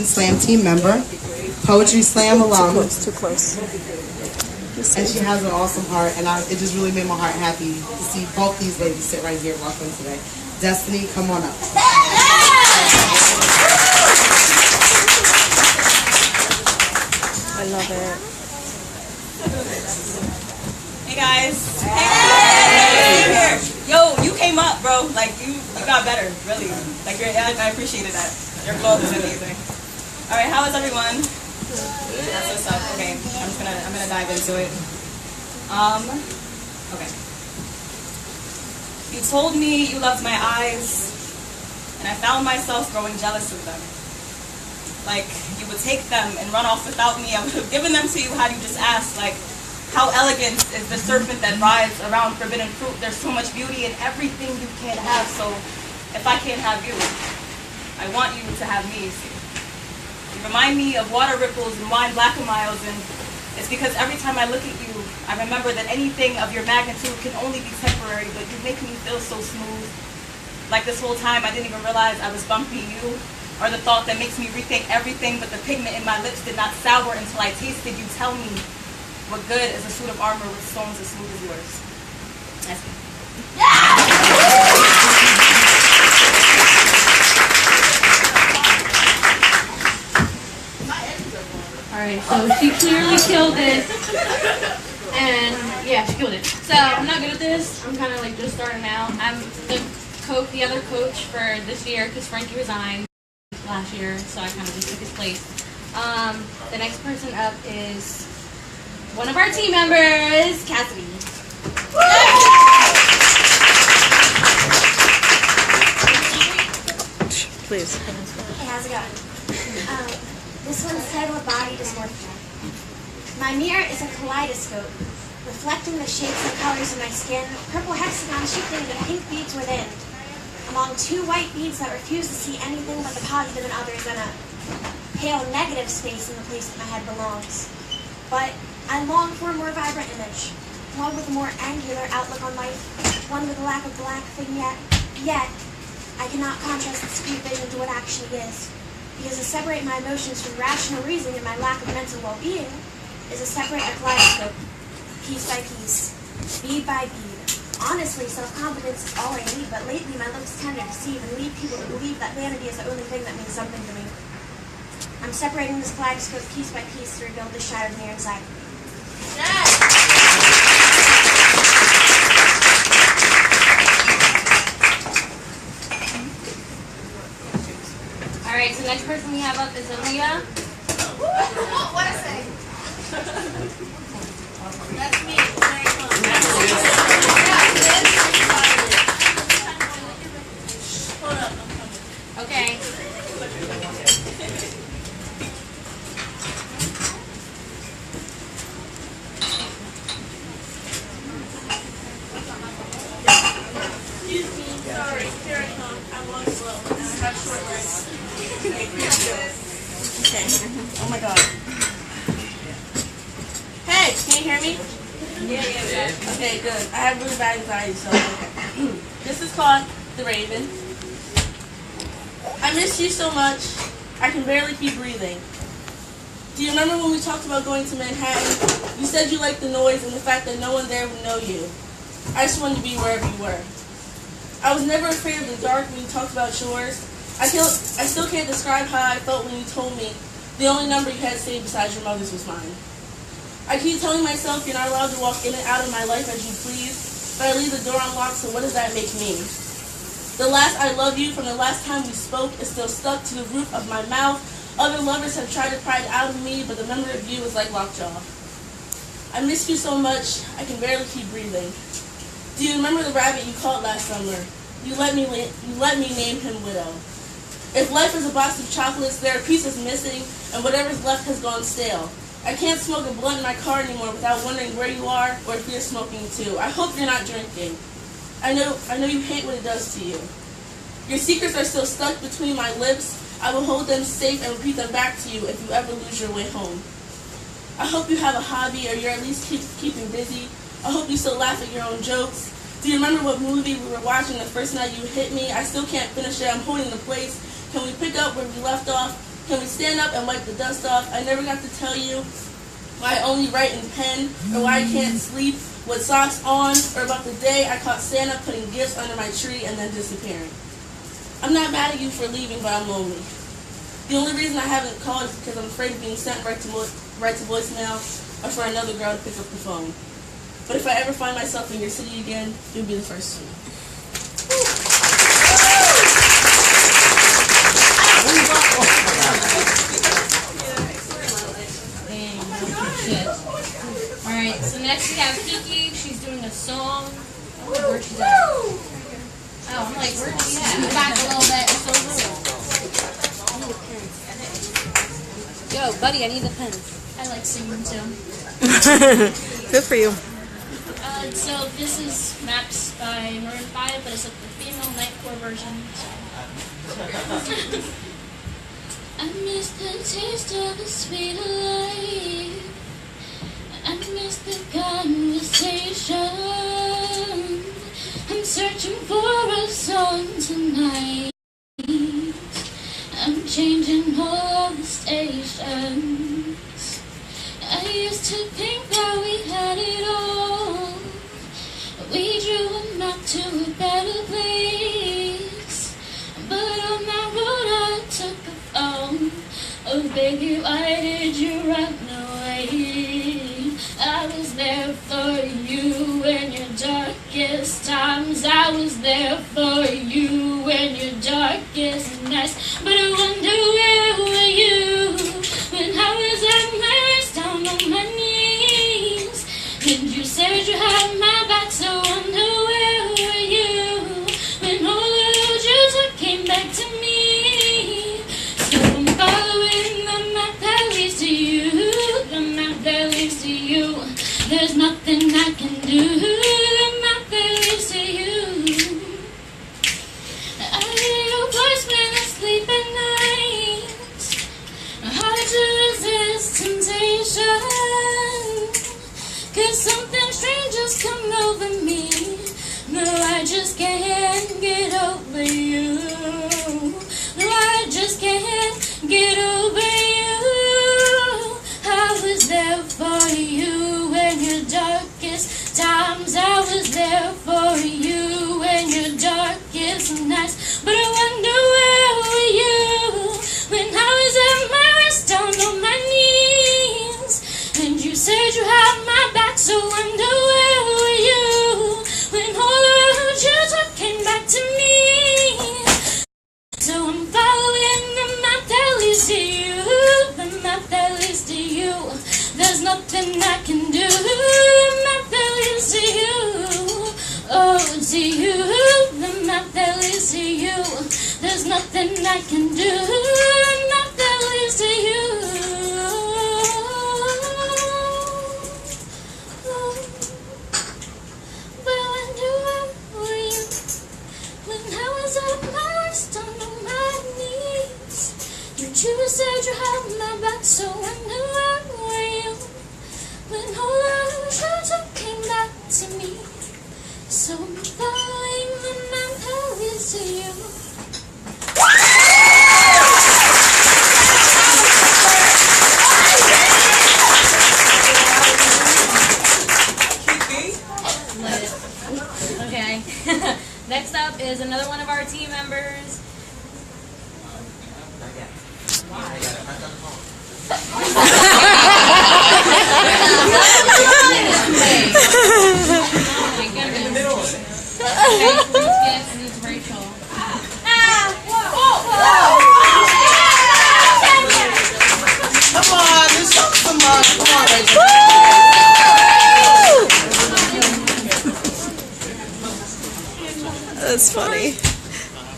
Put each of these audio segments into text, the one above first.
Slam team member, Poetry Slam alum, Too close. and she has an awesome heart, and it just really made my heart happy to see both these ladies sit right here welcome today. Destiny, come on up. I love it. Hey guys. Hey. Yo, you came up, bro. Like you got better, really. Like I appreciated that. Your glow is amazing. All right, how is everyone? That's what's up. Okay, I'm gonna dive into it. Okay. You told me you loved my eyes, and I found myself growing jealous of them. Like you would take them and run off without me. I would have given them to you had you just asked. Like, how elegant is the serpent that rides around forbidden fruit? There's so much beauty in everything you can't have. So if I can't have you, I want you to have me. See? You remind me of water ripples and wine miles, and it's because every time I look at you, I remember that anything of your magnitude can only be temporary, but you make me feel so smooth. Like this whole time, I didn't even realize I was bumping you, or the thought that makes me rethink everything, but the pigment in my lips did not sour until I tasted you tell me what good is a suit of armor with stones as smooth as yours. That's me. Alright, so she clearly killed it. And yeah, she killed it. So I'm not good at this. I'm kind of like just starting out. I'm the other coach for this year because Frankie resigned last year, so I kind of just took his place. The next person up is one of our team members, Cassidy. Please. Hey, how's it going? This one's titled Body Dysmorphia. My mirror is a kaleidoscope, reflecting the shapes and colors of my skin, purple hexagons shifting into pink beads within, among two white beads that refuse to see anything but the positive in others and a pale negative space in the place that my head belongs. But I long for a more vibrant image, one with a more angular outlook on life, one with a lack of black thing yet I cannot contrast its skewed vision to what actually is. Because to separate my emotions from rational reasoning and my lack of mental well-being is to separate a kaleidoscope, piece by piece, bead by bead. Honestly, self-confidence is all I need, but lately my lips tend to deceive and lead people to believe that vanity is the only thing that means something to me. I'm separating this kaleidoscope piece by piece to rebuild the shattered mirror inside of me. Alright, so next person we have up is Aaliyah. What I say? That's me. Okay. Excuse me, sorry, here I come. I'm on slow. I have short legs. Okay. Oh my god. Hey, can you hear me? Yeah. Okay, good. I have really bad anxiety, so okay. This is called The Raven. I miss you so much, I can barely keep breathing. Do you remember when we talked about going to Manhattan? You said you liked the noise and the fact that no one there would know you. I just wanted to be wherever you were. I was never afraid of the dark when you talked about yours. I still can't describe how I felt when you told me the only number you had saved besides your mother's was mine. I keep telling myself you're not allowed to walk in and out of my life as you please, but I leave the door unlocked, so what does that make me? The last I love you from the last time we spoke is still stuck to the roof of my mouth. Other lovers have tried to pry it out of me, but the memory of you is like lockjaw. I miss you so much, I can barely keep breathing. Do you remember the rabbit you caught last summer? You let me name him Widow. If life is a box of chocolates, there are pieces missing, and whatever's left has gone stale. I can't smoke a blunt in my car anymore without wondering where you are or if you're smoking too. I hope you're not drinking. I know you hate what it does to you. Your secrets are still stuck between my lips. I will hold them safe and repeat them back to you if you ever lose your way home. I hope you have a hobby or you're at least keeping busy. I hope you still laugh at your own jokes. Do you remember what movie we were watching the first night you hit me? I still can't finish it. I'm holding the place. Can we pick up where we left off? Can we stand up and wipe the dust off? I never got to tell you why I only write in pen, or why I can't sleep with socks on, or about the day I caught Santa putting gifts under my tree and then disappearing. I'm not mad at you for leaving, but I'm lonely. The only reason I haven't called is because I'm afraid of being sent right to voicemail, or for another girl to pick up the phone. But if I ever find myself in your city again, you'll be the first to know. Alright, so next we have Kiki. She's doing a song. I don't know where she's at. Oh, I'm like, where's she at? Move back a little bit. It's so rude. Yo, buddy, I need the pen. I like singing too. Good for you. So this is Maps by Maroon 5, but it's like the female nightcore version. I miss the taste of the sweet life. I miss the conversation. I'm searching for a song tonight. I'm changing all the stations. I used to think that we had it all. We drew a map to a better place. But on that road I took a phone. Oh baby, why did you run away? I was there for you in your darkest times. I was there for you in your darkest nights. But I wonder where were you when I was at my worst, down on my knees. And you said you had my back, so I wonder where were you when all the roads you took came back to me. So I'm following the map that leads to you, the map that leads to you. There's nothing I can do, the map that leads to you. I hear your voice when I sleep at night. Hard to resist temptation, 'cause something strange has come over me. No, I just can't get over you. No, I just can't get over you. I was there for you in your darkest times. I was there for you in your darkest nights. But I wonder where were you when I was at my worst, down on my knees. And you said you had my back, so I wonder where were you when all the roads you took came back to me. So I'm following the map that leads to you, the map that leads to you. There's nothing I can do, the map that leads to you. Oh, to you, the map that leads to you. There's nothing I can do, the map that leads to you. But when were you when I was at my worst, on my knees? You said you had my back, so I knew where were you when all the roads you came back to me. So I'm following the map that leads to you. Okay. Next up is another one of our team members. Rachel. Come on, let's show some love. Come on, Rachel. That's funny.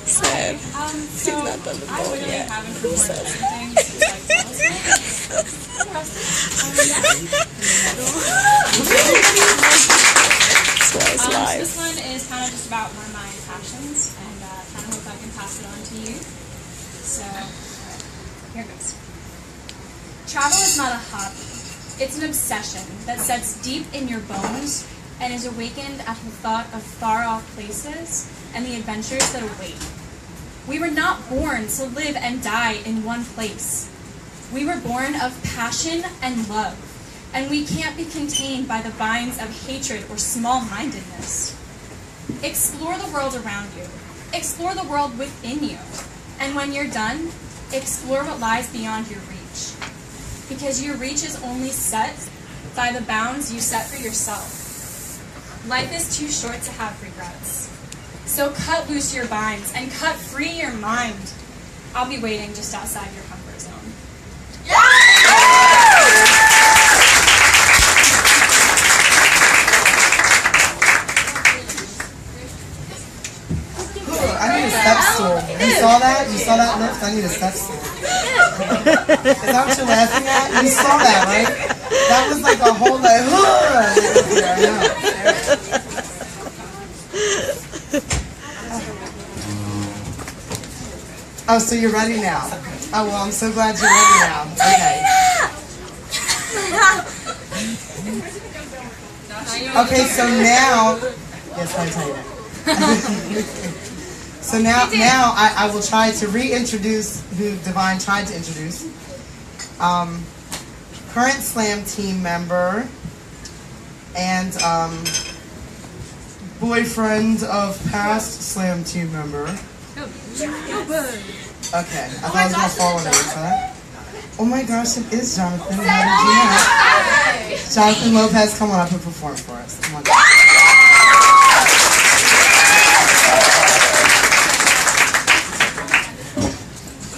Sad. So He's not done the I ball literally yet. haven't recorded anything since Live. This one is kind of just about one of my passions, and kind of hope I can pass it on to you. So, here goes. Travel is not a hobby. It's an obsession that sets deep in your bones and is awakened at the thought of far-off places and the adventures that await. We were not born to live and die in one place. We were born of passion and love, and we can't be contained by the vines of hatred or small-mindedness. Explore the world around you. Explore the world within you. And when you're done, explore what lies beyond your reach. Because your reach is only set by the bounds you set for yourself. Life is too short to have regrets. So cut loose your binds and cut free your mind. I'll be waiting just outside your comfort zone. I need a step stool. You saw that? You saw that lift? I need a step stool. Is that what you're laughing at? You saw that, right? That was like a whole like, I know. Oh, so you're ready now? Oh, well, I'm so glad you're ready now. Okay. Okay, so now, yes, I tighten it. So now I will try to reintroduce who Divine tried to introduce. Current Slam team member and boyfriend of past Slam team member. Okay, I thought I was going to fall into it, huh? Oh my gosh, it is Jonathan. How did you know? Jonathan Lopez, come on up and perform for us. Come on.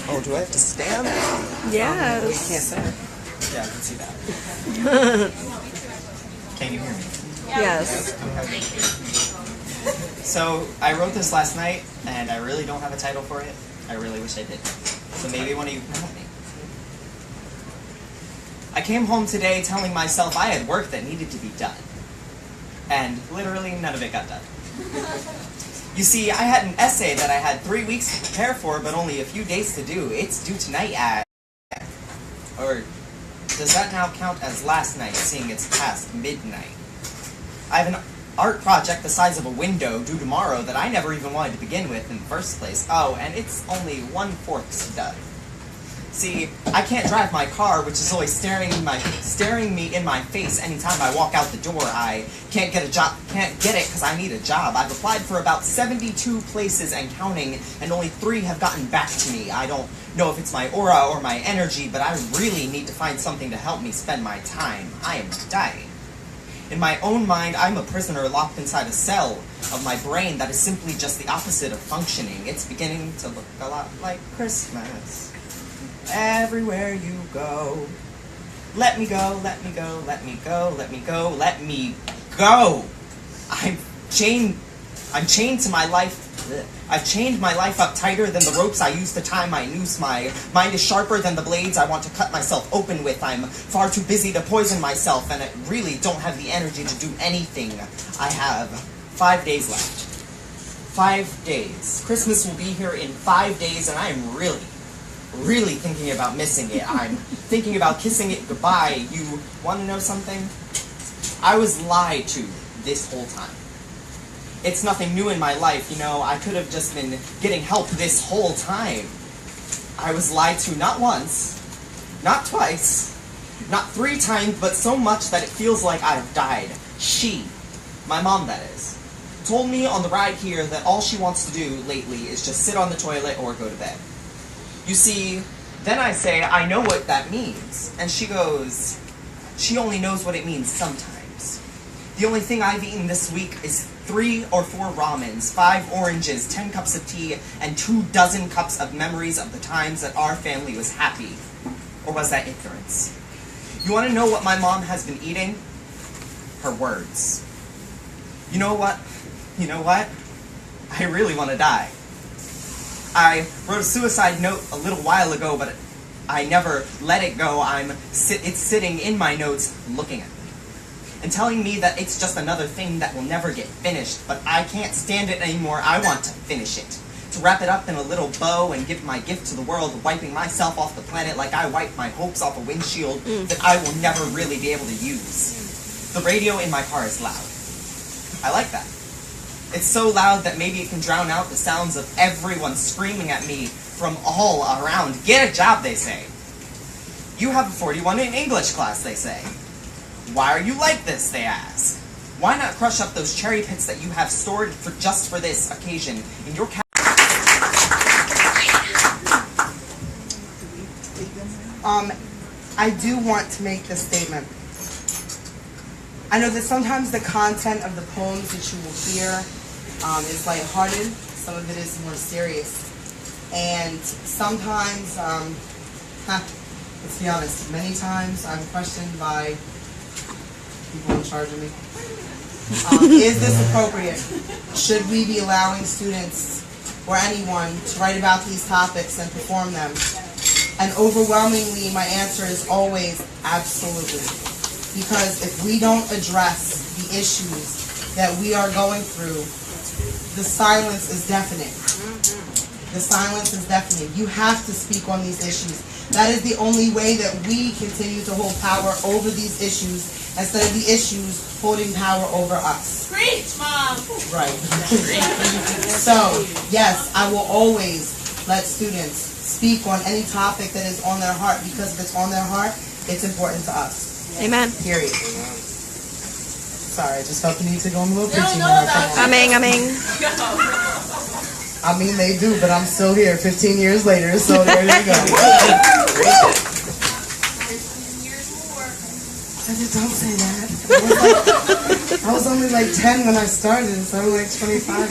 Oh, do I have to stand? Yes. You can't stand. Yeah, I can see that. Can you hear me? Yes. Okay. So I wrote this last night, and I really don't have a title for it. I really wish I did. So maybe one of you can help me. I came home today telling myself I had work that needed to be done. And literally none of it got done. You see, I had an essay that I had 3 weeks to prepare for, but only a few days to do. It's due tonight at... Or does that now count as last night, seeing it's past midnight? I have an art project the size of a window due tomorrow that I never even wanted to begin with in the first place. Oh, and it's only 1/4 done. See, I can't drive my car, which is always staring me in my face anytime I walk out the door. I can't get a job, can't get it because I need a job. I've applied for about 72 places and counting, and only 3 have gotten back to me. I don't know if it's my aura or my energy, but I really need to find something to help me spend my time. I am dying. In my own mind, I'm a prisoner locked inside a cell of my brain that is simply just the opposite of functioning. It's beginning to look a lot like Christmas. Everywhere you go. Let me go, let me go, let me go, let me go, let me go. I'm chained to my life. I've chained my life up tighter than the ropes I use to tie my noose. My mind is sharper than the blades I want to cut myself open with. I'm far too busy to poison myself, and I really don't have the energy to do anything. I have 5 days left. 5 days. Christmas will be here in 5 days, and I am really thinking about missing it. I'm thinking about kissing it goodbye. You want to know something? I was lied to this whole time. It's nothing new in my life, you know. I could have just been getting help this whole time. I was lied to not once, not twice, not 3 times, but so much that it feels like I've died. She, my mom that is, told me on the ride here that all she wants to do lately is just sit on the toilet or go to bed. You see, then I say, I know what that means. And she goes, she only knows what it means sometimes. The only thing I've eaten this week is 3 or 4 ramens, 5 oranges, 10 cups of tea, and 24 cups of memories of the times that our family was happy. Or was that ignorance? You want to know what my mom has been eating? Her words. You know what? You know what? I really want to die. I wrote a suicide note a little while ago, but I never let it go. It's sitting in my notes looking at me and telling me that it's just another thing that will never get finished, but I can't stand it anymore. I want to finish it. To wrap it up in a little bow and give my gift to the world, wiping myself off the planet like I wipe my hopes off a windshield that I will never really be able to use. The radio in my car is loud. I like that. It's so loud that maybe it can drown out the sounds of everyone screaming at me from all around. Get a job, they say. You have a 41 in English class, they say. Why are you like this, they ask. Why not crush up those cherry pits that you have stored just for this occasion in your I do want to make this statement. I know that sometimes the content of the poems that you will hear is lighthearted. Some of it is more serious. And sometimes, let's be honest, many times I'm questioned by people in charge of me. Is this appropriate? Should we be allowing students or anyone to write about these topics and perform them? And overwhelmingly, my answer is always absolutely. Because if we don't address the issues that we are going through, the silence is deafening. The silence is deafening. You have to speak on these issues. That is the only way that we continue to hold power over these issues instead of the issues holding power over us. Preach, Mom! Right. So, yes, I will always let students speak on any topic that is on their heart, because if it's on their heart, it's important to us. Amen. Period. Sorry, I just felt the need to go a little preachy. Aming. I mean, they do, but I'm still here 15 years later, so there you go. Don't say that. I was only like 10 when I started, so I'm like 25.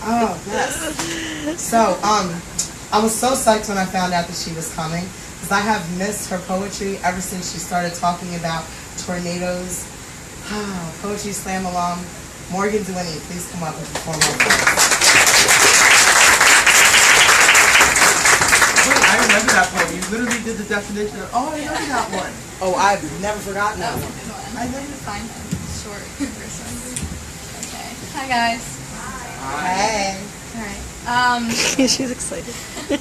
Oh, yes. So, I was so psyched when I found out that she was coming, because I have missed her poetry ever since she started talking about tornadoes. Poetry Slam alum Morgan Duenny, please come up and perform her poem. Wait, I remember that poem. You literally did the definition of, oh, I remember that one. Oh, I've never forgotten that one. I need to find a short version. Okay. Hi guys. Hey. Alright. She's excited. Yeah,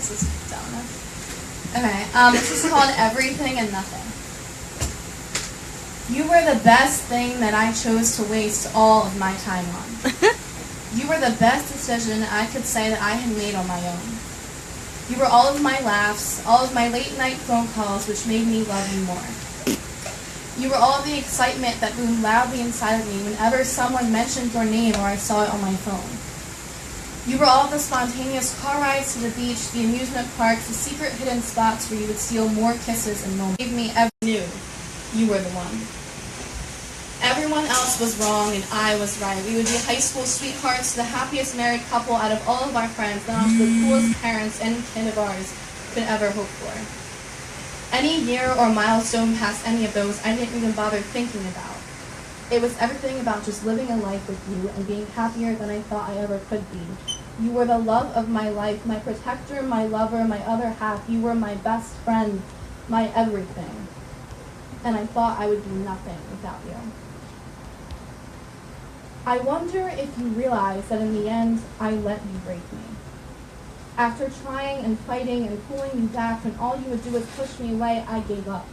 this is dumb enough. Okay. This is called Everything and Nothing. You were the best thing that I chose to waste all of my time on. You were the best decision I could say that I had made on my own. You were all of my laughs, all of my late night phone calls, which made me love you more. You were all of the excitement that boomed loudly inside of me whenever someone mentioned your name or I saw it on my phone. You were all of the spontaneous car rides to the beach, the amusement parks, the secret hidden spots where you would steal more kisses and moments. You gave me every knew you were the one. Everyone else was wrong and I was right. We would be high school sweethearts, the happiest married couple out of all of our friends, and also the coolest parents and kin of ours could ever hope for. Any year or milestone past any of those I didn't even bother thinking about. It was everything about just living a life with you and being happier than I thought I ever could be. You were the love of my life, my protector, my lover, my other half. You were my best friend, my everything. And I thought I would be nothing without you. I wonder if you realize that in the end, I let you break me. After trying and fighting and pulling you back when all you would do was push me away, I gave up.